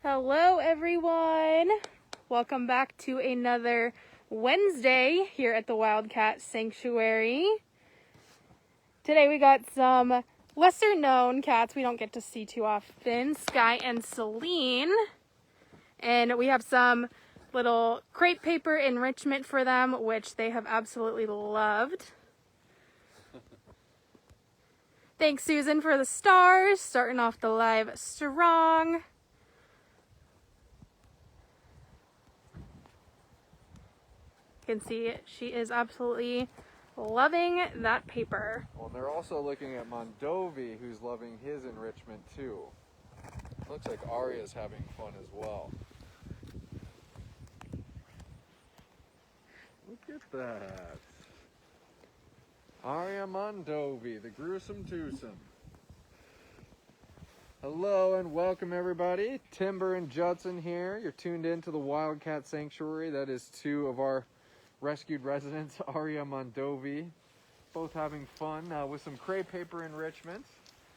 Hello everyone! Welcome back to another Wednesday here at the Wildcat Sanctuary. Today we got some lesser known cats we don't get to see too often, Sky and Celine. And we have some little crepe paper enrichment for them, which they have absolutely loved. Thanks Susan for the stars, starting off the live strong. You can see she is absolutely loving that paper. Well, they're also looking at Mondovi, who's loving his enrichment too. Looks like Aria's having fun as well. Look at that. Aria Mondovi, the gruesome twosome. Hello and welcome everybody. Timber and Judson here. You're tuned in to the Wildcat Sanctuary. That is two of our rescued residents, Aria Mondovi, both having fun with some crepe paper enrichment.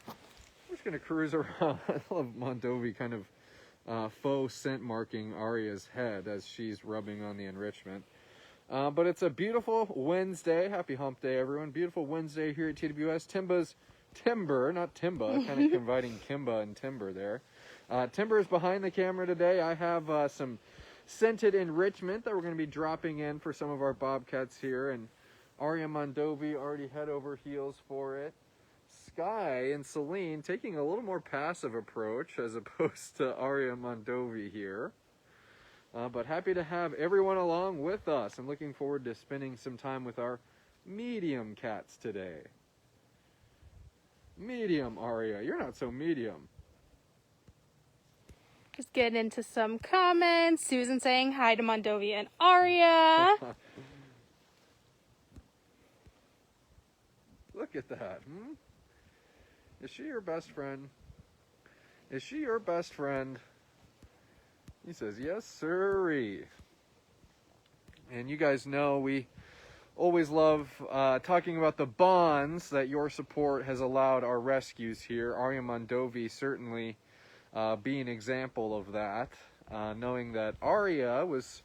We're just going to cruise around. I love Mondovi kind of faux scent marking Aria's head as she's rubbing on the enrichment. But it's a beautiful Wednesday. Happy hump day, everyone. Beautiful Wednesday here at TWS. Timber, not Timba, kind of combining Kimba and Timber there. Timber is behind the camera today. I have some scented enrichment that we're going to be dropping in for some of our bobcats here, and Aria Mondovi already head over heels for it. Sky and Celine taking a little more passive approach as opposed to Aria Mondovi here. But happy to have everyone along with us. I'm looking forward to spending some time with our medium cats today. Medium, Aria. You're not so medium. Just getting into some comments. Susan saying hi to Mondovi and Aria. Look at that. Is she your best friend? Is she your best friend? He says, yes, sirree. And you guys know we always love talking about the bonds that your support has allowed our rescues here. Aria Mondovi certainly be an example of that, knowing that Aria was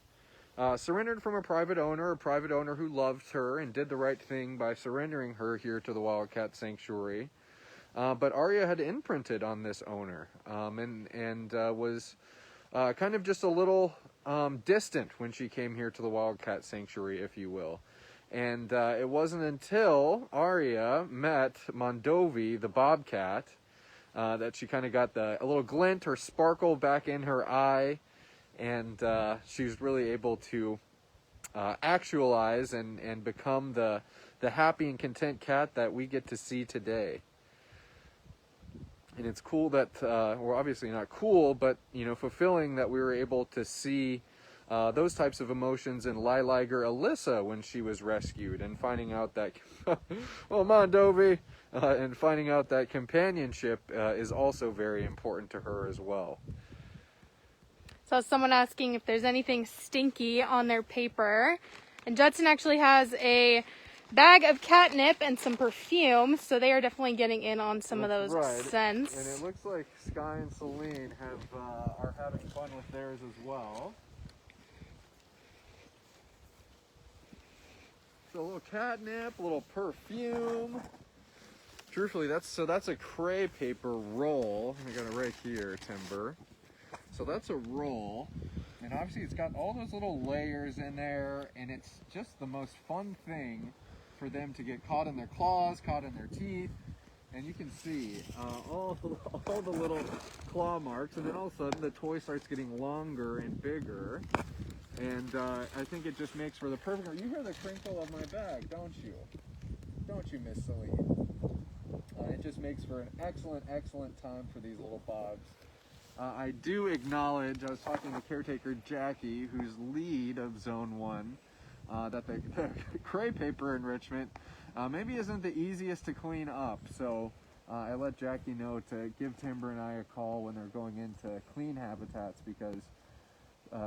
surrendered from a private owner who loved her and did the right thing by surrendering her here to the Wildcat Sanctuary. But Aria had imprinted on this owner and was kind of just a little distant when she came here to the Wildcat Sanctuary, if you will. And it wasn't until Aria met Mondovi, the bobcat, that she kind of got a little glint or sparkle back in her eye, and she was really able to actualize and become the happy and content cat that we get to see today. And it's cool that, well, obviously not cool, but, you know, fulfilling that we were able to see those types of emotions in Liger Alyssa when she was rescued, and finding out that, well, Mondovi, and finding out that companionship is also very important to her as well. So someone asking if there's anything stinky on their paper. And Judson actually has a bag of catnip and some perfume, so they are definitely getting in on some of those scents. And it looks like Sky and Celine are having fun with theirs as well. So a little catnip, a little perfume. Truthfully, that's a crepe paper roll. I got it right here, Timber. So that's a roll, and obviously it's got all those little layers in there, and it's just the most fun thing for them to get caught in their claws, caught in their teeth, and you can see all the little claw marks, and then all of a sudden the toy starts getting longer and bigger, and I think it just makes for the perfect. You hear the crinkle of my bag, don't you? Don't you, Miss Celine? It just makes for an excellent time for these little bobs. I do acknowledge, I was talking to caretaker Jackie, who's lead of Zone 1, that the crepe paper enrichment maybe isn't the easiest to clean up. So I let Jackie know to give Timber and I a call when they're going into clean habitats, because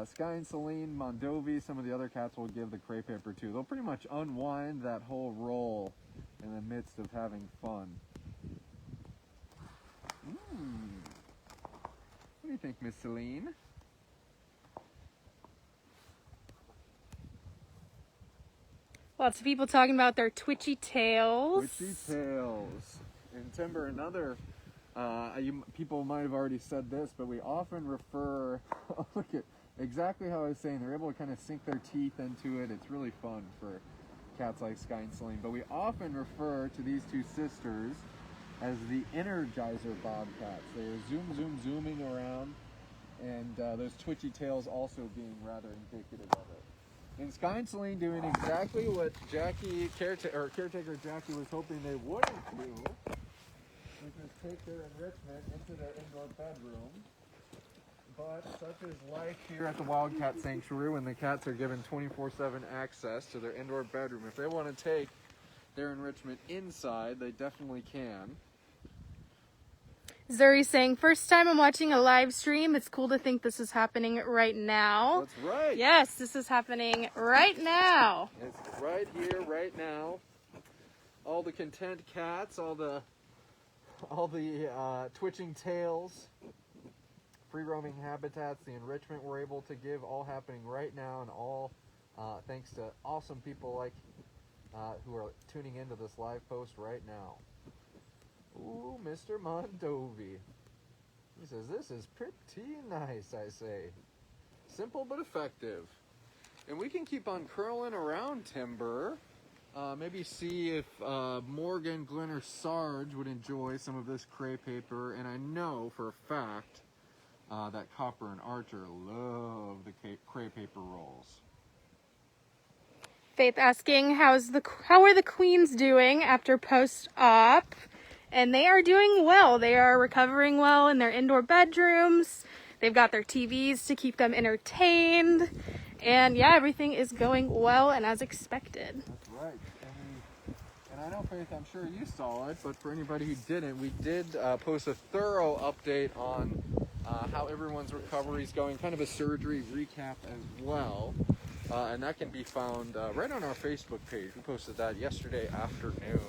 Sky and Celine, Mondovi, some of the other cats will give the crepe paper too. They'll pretty much unwind that whole roll in the midst of having fun. What do you think, Miss Celine? Lots of people talking about their twitchy tails. Twitchy tails. And Timber, another, people might have already said this, but we often refer, look at exactly how I was saying, they're able to kind of sink their teeth into it. It's really fun for cats like Sky and Celine. But we often refer to these two sisters as the Energizer Bobcats. They're zooming around, and those twitchy tails also being rather indicative of it. And Sky and Celine doing exactly what caretaker Jackie was hoping they wouldn't do, which is take their enrichment into their indoor bedroom. But such is life here at the Wildcat Sanctuary when the cats are given 24/7 access to their indoor bedroom. If they want to take their enrichment inside, they definitely can. Zuri saying, first time I'm watching a live stream. It's cool to think this is happening right now. That's right. Yes, this is happening right now. It's right here, right now. All the content cats, all the twitching tails, free roaming habitats, the enrichment we're able to give, all happening right now, and all thanks to awesome people like who are tuning into this live post right now. Ooh, Mr. Mondovi. He says, this is pretty nice, I say. Simple but effective. And we can keep on curling around, Timber. Maybe see if Morgan, Glenn, or Sarge would enjoy some of this crepe paper. And I know for a fact that Copper and Archer love the crepe paper rolls. Faith asking, how are the queens doing after post-op? And they are doing well. They are recovering well in their indoor bedrooms. They've got their TVs to keep them entertained. And yeah, everything is going well and as expected. That's right. And I know, Faith, I'm sure you saw it, but for anybody who didn't, we did post a thorough update on how everyone's recovery is going, kind of a surgery recap as well. And that can be found right on our Facebook page. We posted that yesterday afternoon.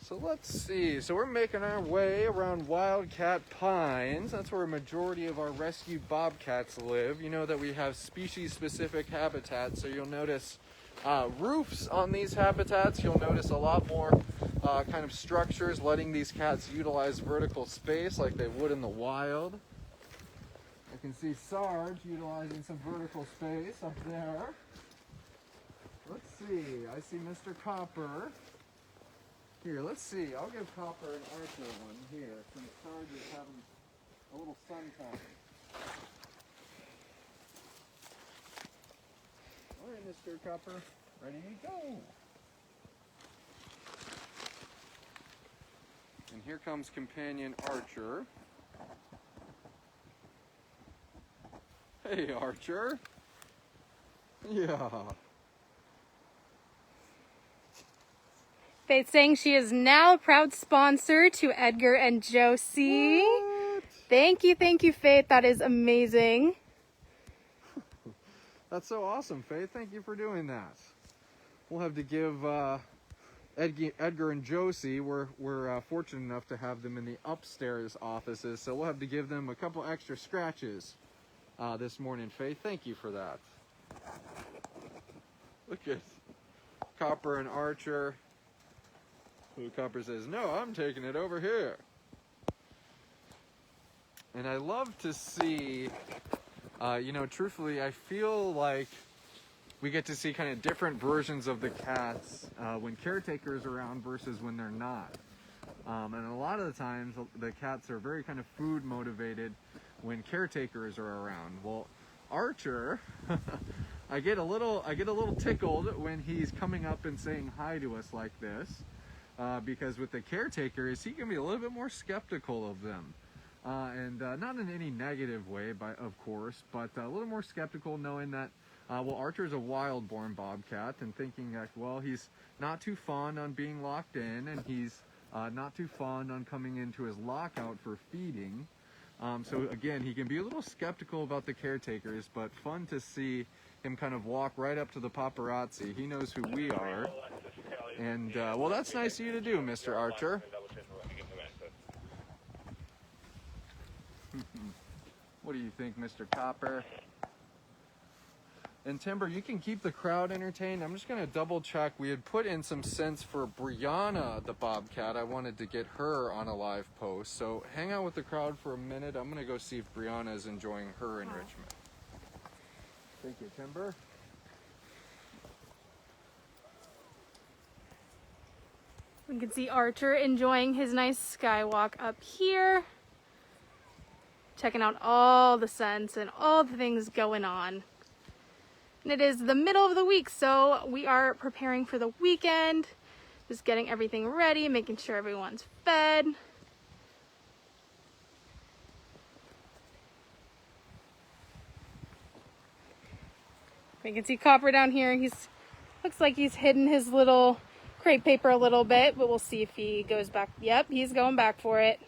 So let's see. So we're making our way around Wildcat Pines. That's where a majority of our rescued bobcats live. You know that we have species-specific habitats, so you'll notice roofs on these habitats. You'll notice a lot more kind of structures, letting these cats utilize vertical space like they would in the wild. I can see Sarge utilizing some vertical space up there. Let's see. I see Mr. Copper. Here, let's see. I'll give Copper and Archer one here, since Sarge is having a little sun time. All right, Mr. Copper, ready to go. And here comes companion Archer. Hey, Archer. Yeah. Faith saying she is now a proud sponsor to Edgar and Josie. What? Thank you, Faith. That is amazing. That's so awesome, Faith. Thank you for doing that. We'll have to give Edgar and Josie, we're fortunate enough to have them in the upstairs offices, so we'll have to give them a couple extra scratches this morning, Faith. Thank you for that. Look at Copper and Archer. Who Copper says, no, I'm taking it over here. And I love to see, truthfully, I feel like we get to see kind of different versions of the cats when caretakers are around versus when they're not. And a lot of the times, the cats are very kind of food motivated when caretakers are around. Well, Archer, I get a little tickled when he's coming up and saying hi to us like this. Because with the caretakers, he can be a little bit more skeptical of them. And not in any negative way, of course, but a little more skeptical knowing that, Archer's a wild-born bobcat and thinking that, well, he's not too fond on being locked in and he's not too fond on coming into his lockout for feeding. So again, he can be a little skeptical about the caretakers, but fun to see him kind of walk right up to the paparazzi. He knows who we are. And, well, that's nice of you to do, Mr. Archer. What do you think, Mr. Copper? And Timber, you can keep the crowd entertained. I'm just going to double check. We had put in some scents for Brianna, the bobcat. I wanted to get her on a live post. So hang out with the crowd for a minute. I'm going to go see if Brianna is enjoying her enrichment. Thank you, Timber. We can see Archer enjoying his nice skywalk up here. Checking out all the scents and all the things going on. And it is the middle of the week, so we are preparing for the weekend. Just getting everything ready, making sure everyone's fed. We can see Copper down here. Looks like he's hidden his little crepe paper a little bit, but we'll see if he goes back. Yep, he's going back for it.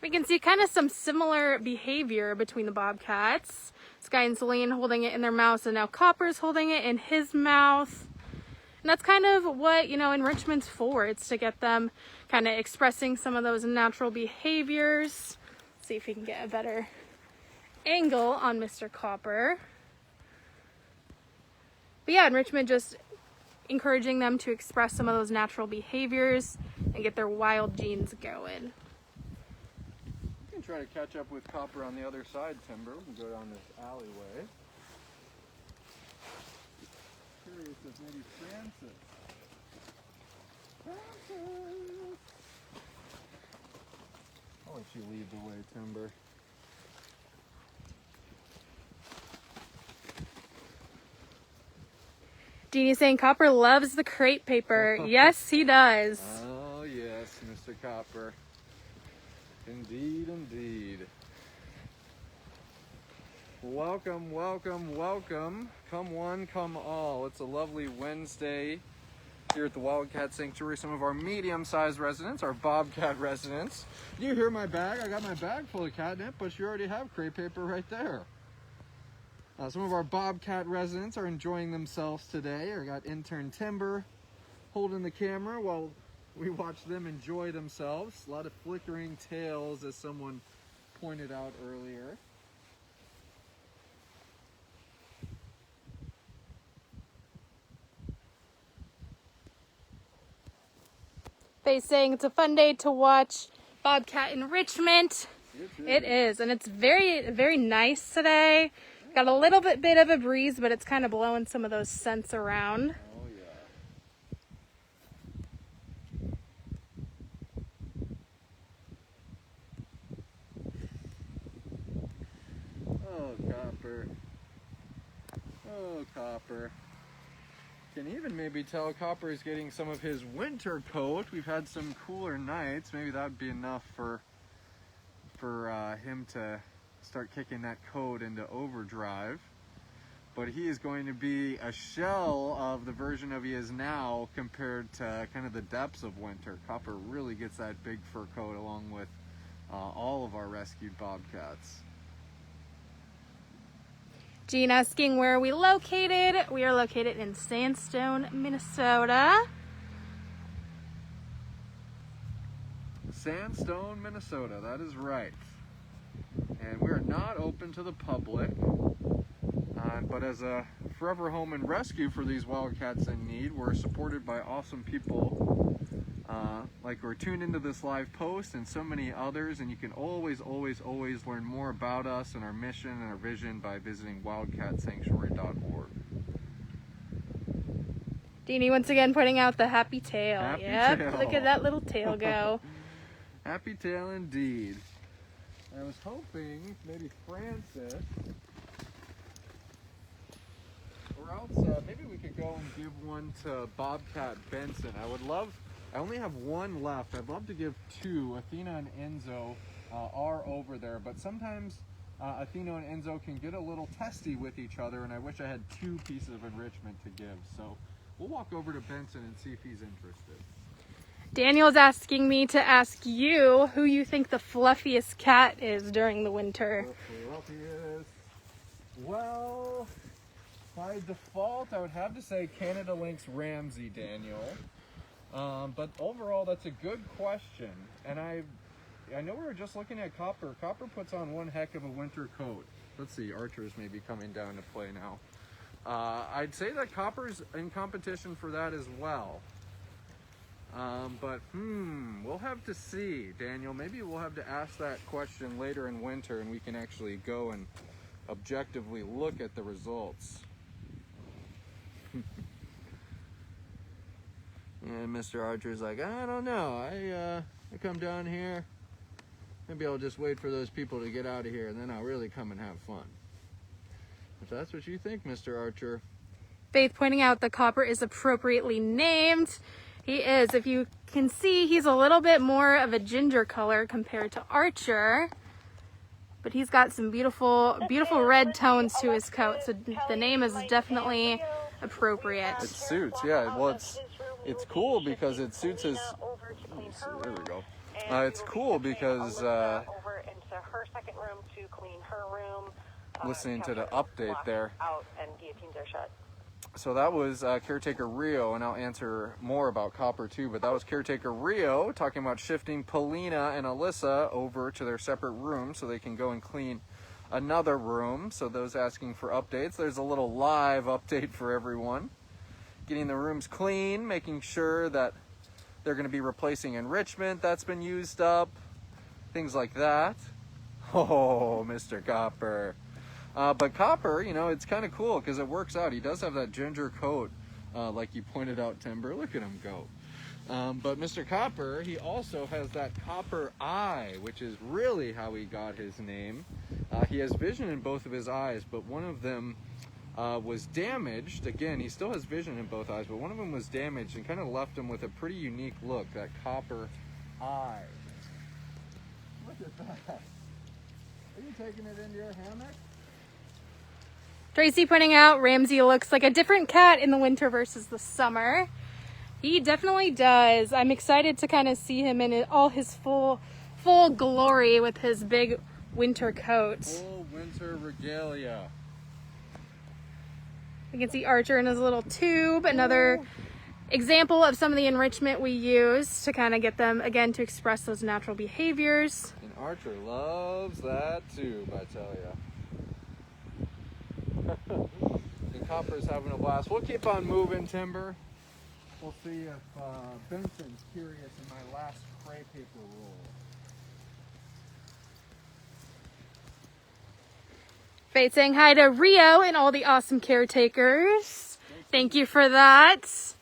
We can see kind of some similar behavior between the bobcats. Sky and Celine holding it in their mouths, and now Copper's holding it in his mouth. And that's kind of what, enrichment's for. It's to get them kind of expressing some of those natural behaviors. Let's see if we can get a better angle on Mr. Copper. But yeah, enrichment just encouraging them to express some of those natural behaviors and get their wild genes going. Try to catch up with Copper on the other side, Timber. We can go down this alleyway. Curious if maybe Francis. I'll let you lead the way, Timber. Jeannie's saying Copper loves the crepe paper. Yes, he does. Oh, yes, Mr. Copper. Indeed, indeed. Welcome, welcome, welcome. Come one, come all. It's a lovely Wednesday here at the Wildcat Sanctuary. Some of our medium-sized residents, our bobcat residents. Do you hear my bag? I got my bag full of catnip, but you already have crepe paper right there. Some of our bobcat residents are enjoying themselves today. I got intern Timber holding the camera while we watch them enjoy themselves. A lot of flickering tails, as someone pointed out earlier. Faye's saying it's a fun day to watch Bobcat Enrichment. It is, and it's very, very nice today. Got a little bit of a breeze, but it's kind of blowing some of those scents around. Oh, Copper. Can even maybe tell Copper is getting some of his winter coat. We've had some cooler nights. Maybe that would be enough for him to start kicking that coat into overdrive. But he is going to be a shell of the version of he is now compared to kind of the depths of winter. Copper really gets that big fur coat along with all of our rescued bobcats. Jean asking where are we located? We are located in Sandstone, Minnesota. Sandstone, Minnesota, that is right. And we are not open to the public, but as a forever home and rescue for these wildcats in need, we're supported by awesome people like we're tuned into this live post and so many others, and you can always learn more about us and our mission and our vision by visiting wildcatsanctuary.org. Deanie once again pointing out the happy tail. Happy tail. Look at that little tail go. Happy tail indeed. I was hoping maybe Francis, or else maybe we could go and give one to Bobcat Benson. I only have one left. I'd love to give two. Athena and Enzo are over there, but sometimes Athena and Enzo can get a little testy with each other, and I wish I had two pieces of enrichment to give. So we'll walk over to Benson and see if he's interested. Daniel's asking me to ask you who you think the fluffiest cat is during the winter. The fluffiest. Well, By default, I would have to say Canada Lynx Ramsey, Daniel. But overall, that's a good question. And I know we were just looking at Copper. Copper puts on one heck of a winter coat. Let's see, Archers may be coming down to play now. I'd say that Copper's in competition for that as well. But we'll have to see, Daniel. Maybe we'll have to ask that question later in winter and we can actually go and objectively look at the results. And Mr. Archer's like, I don't know. I come down here. Maybe I'll just wait for those people to get out of here and then I'll really come and have fun. If that's what you think, Mr. Archer. Faith pointing out the Copper is appropriately named. He is. If you can see, he's a little bit more of a ginger color compared to Archer. But he's got some beautiful, beautiful red tones to his coat. So the name is definitely appropriate. It suits, yeah. Well, it's cool because it suits his... There we go. It's cool because listening to the update there. So that was Caretaker Rio, and I'll answer more about Copper too, but that was Caretaker Rio talking about shifting Polina and Alyssa over to their separate rooms so they can go and clean another room. So those asking for updates, there's a little live update for everyone. Getting the rooms clean, making sure that they're going to be replacing Enrichment that's been used up, things like that. Oh, Mr. Copper. But Copper, you know, it's kind of cool because it works out. He does have that ginger coat, like you pointed out, Timber. Look at him go. But Mr. Copper, he also has that copper eye, which is really how he got his name. He has vision in both of his eyes, but one of them was damaged. Again, he still has vision in both eyes, but one of them was damaged and kind of left him with a pretty unique look, that copper eye. Look at that. Are you taking it into your hammock? Tracy pointing out Ramsey looks like a different cat in the winter versus the summer. He definitely does. I'm excited to kind of see him in all his full glory with his big winter coat. Full winter regalia. You can see Archer in his little tube, another example of some of the enrichment we use to kind of get them, again, to express those natural behaviors. And Archer loves that tube, I tell ya. And Copper's having a blast. We'll keep on moving, Timber. We'll see if Benson's curious in my last crepe paper roll. Faith saying hi to Rio and all the awesome caretakers. Thank you for that.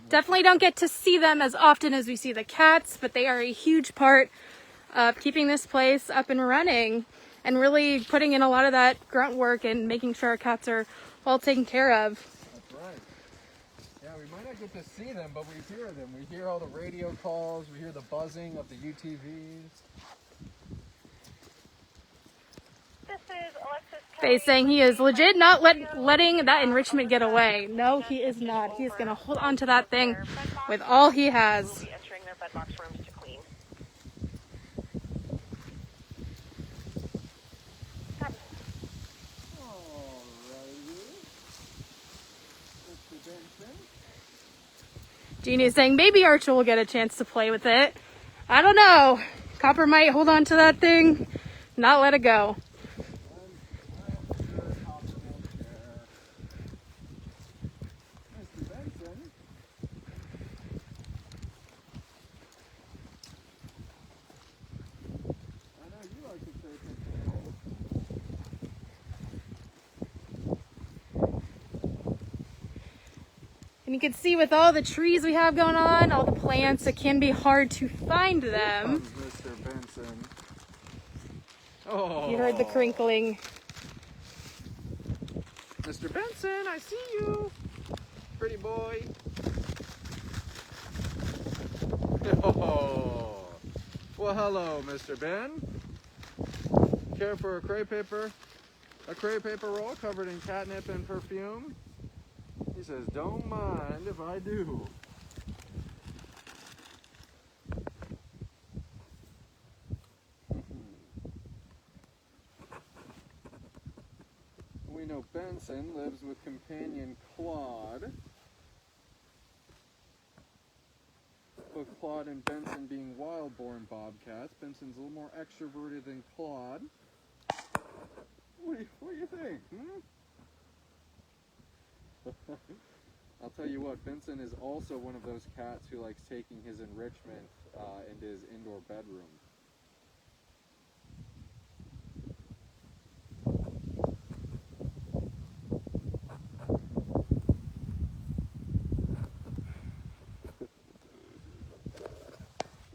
Definitely don't get to see them as often as we see the cats, but they are a huge part of keeping this place up and running and really putting in a lot of that grunt work and making sure our cats are well taken care of. That's right. Yeah, we might not get to see them, but we hear them. We hear all the radio calls. We hear the buzzing of the UTVs. Faye saying he is legit not letting that enrichment get away. No, he is not. He is going to hold on to that thing with all he has. Jeannie is saying maybe Archer will get a chance to play with it. I don't know. Copper might hold on to that thing, not let it go. And you can see with all the trees we have going on, all the plants, it can be hard to find them. Mr. Benson. Oh. You heard the crinkling. Mr. Benson, I see you. Pretty boy. Oh. Well, hello, Mr. Ben. Care for a crepe paper? A crepe paper roll covered in catnip and perfume? He says, don't mind if I do. We we know Benson lives with companion Claude. Both Claude and Benson being wild-born bobcats. Benson's a little more extroverted than Claude. What do you think? I'll tell you what, Benson is also one of those cats who likes taking his enrichment into his indoor bedroom.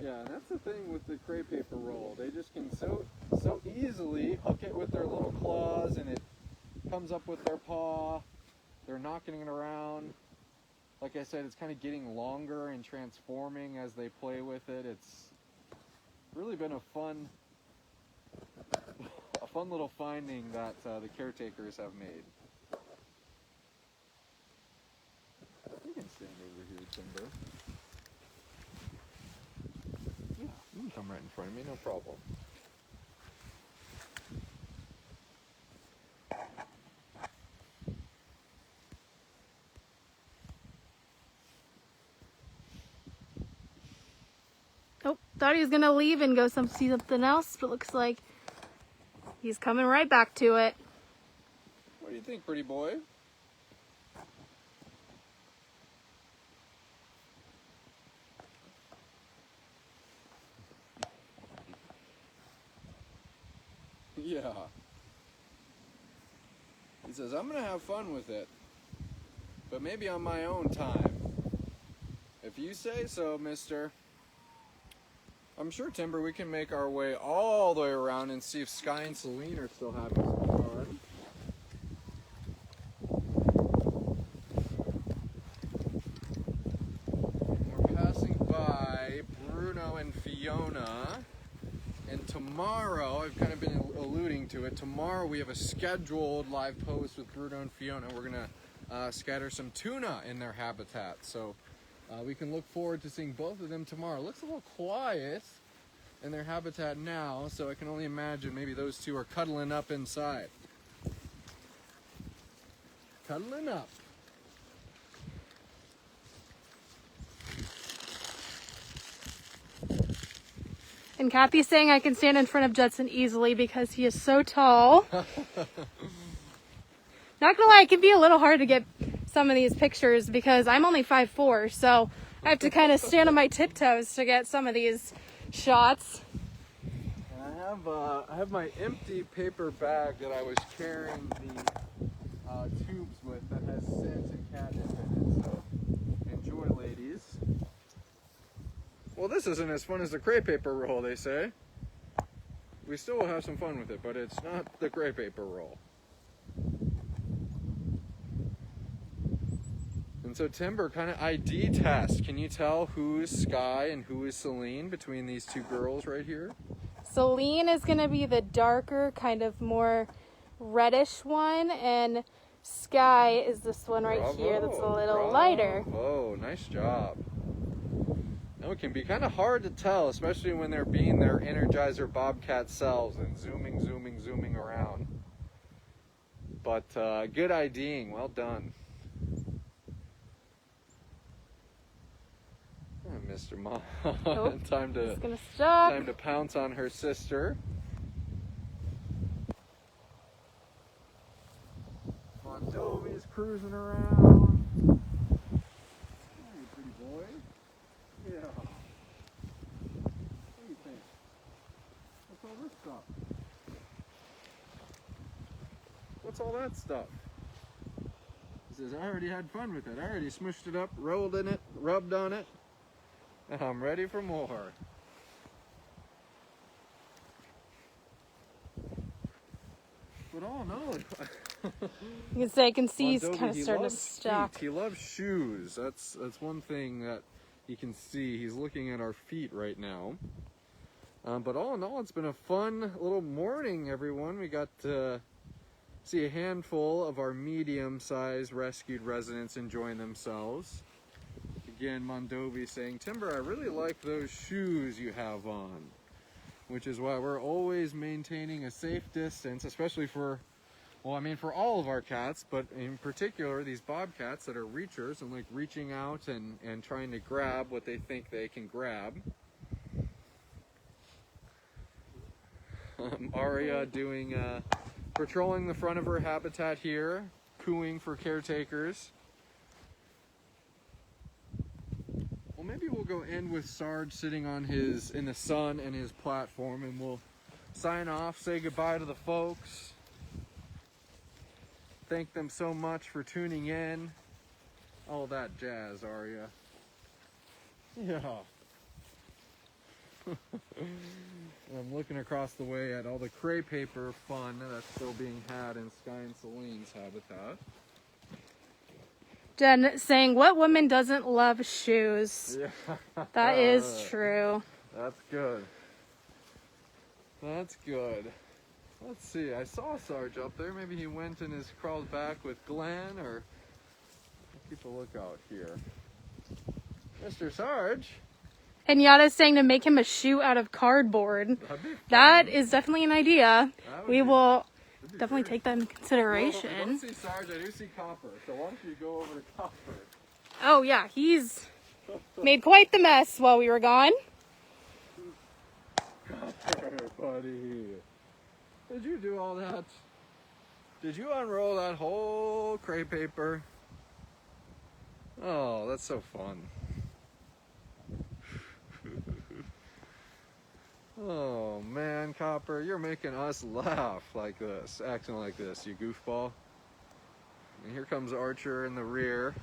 Yeah, and that's the thing with the crepe paper roll. They just can so easily hook it with their little claws, and it comes up with their paw. They're knocking it around. Like I said, it's kind of getting longer and transforming as they play with it. It's really been a fun little finding that the caretakers have made. You can stand over here, Timber. Yeah, you can come right in front of me, no problem. Oh, thought he was gonna leave and go see something else, but looks like he's coming right back to it. What do you think, pretty boy? Yeah. He says, I'm gonna have fun with it, but maybe on my own time. If you say so, mister. I'm sure, Timber, we can make our way all the way around and see if Sky and Celine are still having some fun. We're passing by Bruno and Fiona. And tomorrow, I've kind of been alluding to it, tomorrow we have a scheduled live post with Bruno and Fiona. We're going to scatter some tuna in their habitat. So we can look forward to seeing both of them tomorrow. It looks a little quiet in their habitat now, so I can only imagine maybe those two are cuddling up inside. Cuddling up. And Kathy's saying I can stand in front of Judson easily because he is so tall. Not gonna lie, it can be a little hard to get some of these pictures because I'm only 5'4", so I have to kind of stand on my tiptoes to get some of these shots. And I have my empty paper bag that I was carrying the tubes with that has scent and catnip in it. So enjoy, ladies. Well, this isn't as fun as the crepe paper roll, they say. We still will have some fun with it, but it's not the crepe paper roll. And so, Timber, kind of ID test. Can you tell who is Sky and who is Celine between these two girls right here? Celine is going to be the darker, kind of more reddish one, and Sky is this one right here that's a little lighter. Oh, nice job. Now, it can be kind of hard to tell, especially when they're being their Energizer Bobcat selves and zooming around. But good IDing, well done. Mr. Mom. Oh, time to pounce on her sister. Mondovi's cruising around. Hey, pretty boy. Yeah. What do you think? What's all this stuff? What's all that stuff? He says, I already had fun with it. I already smushed it up, rolled in it, rubbed on it. I'm ready for more. But all in all, you can say I can see he's Mondovi, kind of starting to stack. He loves shoes. That's one thing that you can see. He's looking at our feet right now. But all in all, it's been a fun little morning, everyone. We got to see a handful of our medium-sized rescued residents enjoying themselves. Again, Mondovi saying, Timber, I really like those shoes you have on, which is why we're always maintaining a safe distance, especially for Well, I mean, for all of our cats, but in particular, these bobcats that are reachers and like reaching out and trying to grab what they think they can grab. Aria doing, patrolling the front of her habitat here, cooing for caretakers. Well, maybe we'll go end with Sarge sitting on in the sun and his platform, and we'll sign off, say goodbye to the folks. Thank them so much for tuning in. All that jazz, Aria. Yeah. I'm looking across the way at all the CREPE paper fun that's still being had in Sky and Celine's habitat. Jen saying, what woman doesn't love shoes? Yeah. That is true. That's good. That's good. Let's see, I saw Sarge up there. Maybe he went and has crawled back with Glenn, or keep a lookout here. Mr. Sarge. And Yada's saying to make him a shoe out of cardboard. That is definitely an idea. We will definitely take that into consideration. Well, I don't see Sarge, I do see Copper. So why don't you go over to Copper? Oh yeah, he's made quite the mess while we were gone. Copper, buddy. Did you do all that? Did you unroll that whole CREPE paper? Oh, that's so fun. Oh man, Copper, you're making us laugh like this, acting like this, you goofball. And here comes Archer in the rear.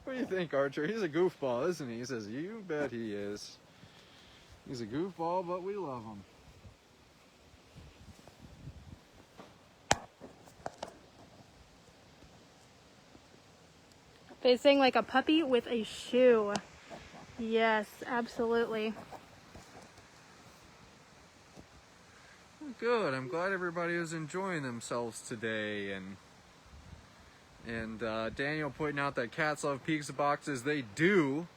What do you think, Archer? He's a goofball, isn't he? He says, you bet he is. He's a goofball, but we love him. Facing like a puppy with a shoe. Yes, absolutely. Good. I'm glad everybody is enjoying themselves today, and Daniel pointing out that cats love pizza boxes. They do.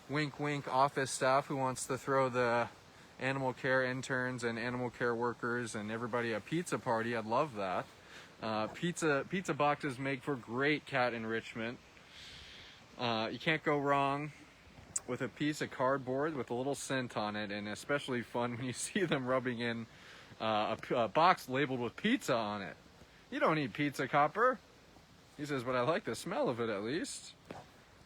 Wink, wink. Office staff who wants to throw the animal care interns and animal care workers and everybody a pizza party. I'd love that. Pizza boxes make for great cat enrichment. You can't go wrong with a piece of cardboard with a little scent on it, and especially fun when you see them rubbing in a box labeled with pizza on it. You don't eat pizza, Copper. He says, but I like the smell of it at least.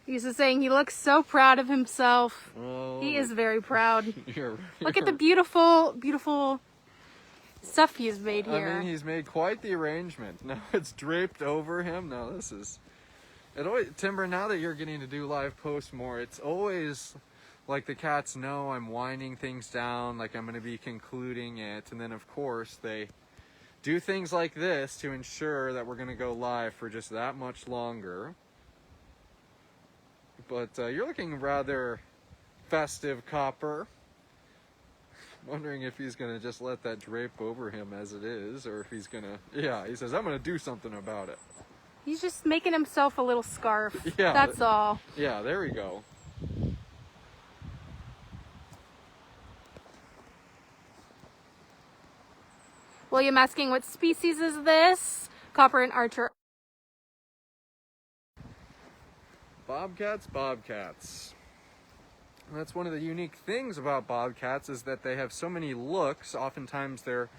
He's just saying he looks so proud of himself. Oh, He is very proud. you're, Look at the beautiful, beautiful stuff he's made here. I mean, he's made quite the arrangement. Now it's draped over him. Now this is... Timber, now that you're getting to do live posts more, it's always like the cats know I'm winding things down, like I'm going to be concluding it, and then of course they do things like this to ensure that we're going to go live for just that much longer. But you're looking rather festive, Copper. Wondering if he's going to just let that drape over him as it is, or if he's going to... Yeah, he says, I'm going to do something about it. He's just making himself a little scarf. Yeah, that's all. Yeah, there we go. William asking, what species is this? Copper and Archer. Bobcats, bobcats. And that's one of the unique things about bobcats is that they have so many looks. Oftentimes they're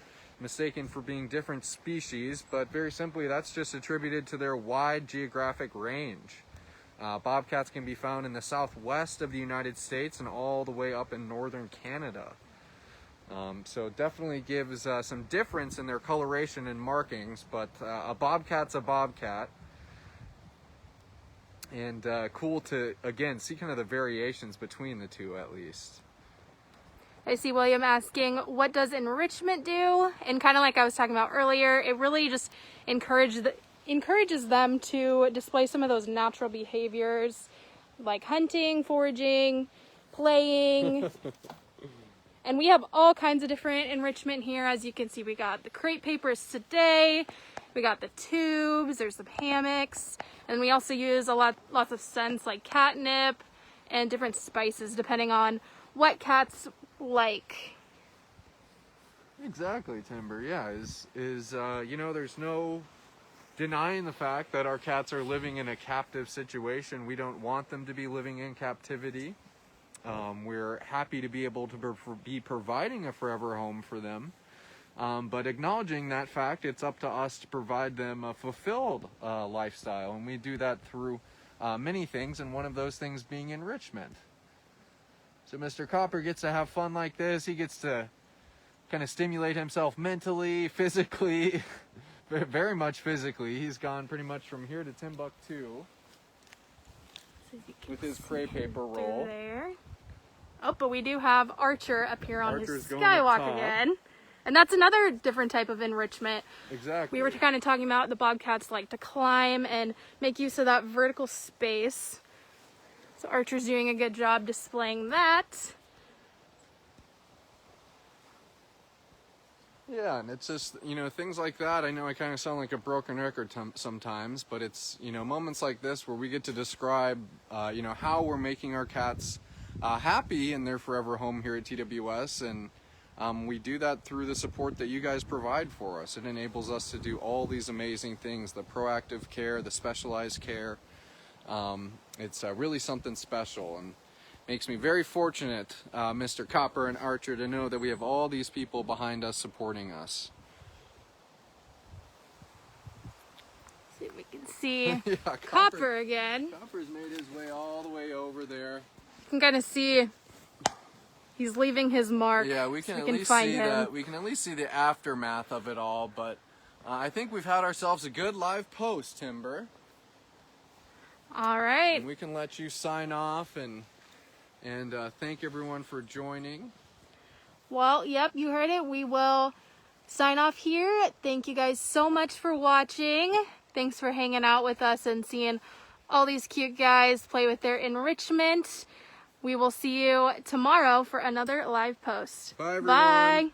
mistaken for being different species, but very simply that's just attributed to their wide geographic range. Bobcats can be found in the southwest of the United States and all the way up in northern Canada. So it definitely gives some difference in their coloration and markings, but a bobcat's a bobcat. And cool to, again, see kind of the variations between the two at least. I see William asking, what does enrichment do? And kind of like I was talking about earlier, it really just encourages them to display some of those natural behaviors like hunting, foraging, playing. And we have all kinds of different enrichment here. As you can see, we got the CREPE papers today. We got the tubes, there's some hammocks. And we also use lots of scents like catnip and different spices depending on what cats like. Exactly, Timber. Yeah, you know, there's no denying the fact that our cats are living in a captive situation. We don't want them to be living in captivity. We're happy to be able to be providing a forever home for them. But acknowledging that fact, it's up to us to provide them a fulfilled lifestyle. And we do that through many things, and one of those things being enrichment. So Mr. Copper gets to have fun like this. He gets to kind of stimulate himself mentally, physically, very much physically. He's gone pretty much from here to Timbuktu with his crepe paper roll. There. Oh, but we do have Archer up here on Archer's his going up skywalk top. again. And that's another different type of enrichment. Exactly. We were kind of talking about the bobcats like to climb and make use of that vertical space. So Archer's doing a good job displaying that. Yeah, and it's just, you know, things like that. I know I kind of sound like a broken record sometimes, but it's, you know, moments like this where we get to describe, you know, how we're making our cats happy in their forever home here at TWS, and we do that through the support that you guys provide for us. It enables us to do all these amazing things, the proactive care, the specialized care. It's really something special, and makes me very fortunate, Mr. Copper and Archer, to know that we have all these people behind us supporting us. See if we can see Yeah, Copper again. Copper's made his way all the way over there. You can kind of see he's leaving his mark. Yeah, we can so at we can least find see him. that. We can at least see the aftermath of it all. But I think we've had ourselves a good live post, Timber. All right. And we can let you sign off and thank everyone for joining. Well, yep, you heard it. We will sign off here. Thank you guys so much for watching. Thanks for hanging out with us and seeing all these cute guys play with their enrichment. We will see you tomorrow for another live post. Bye, everyone. Bye.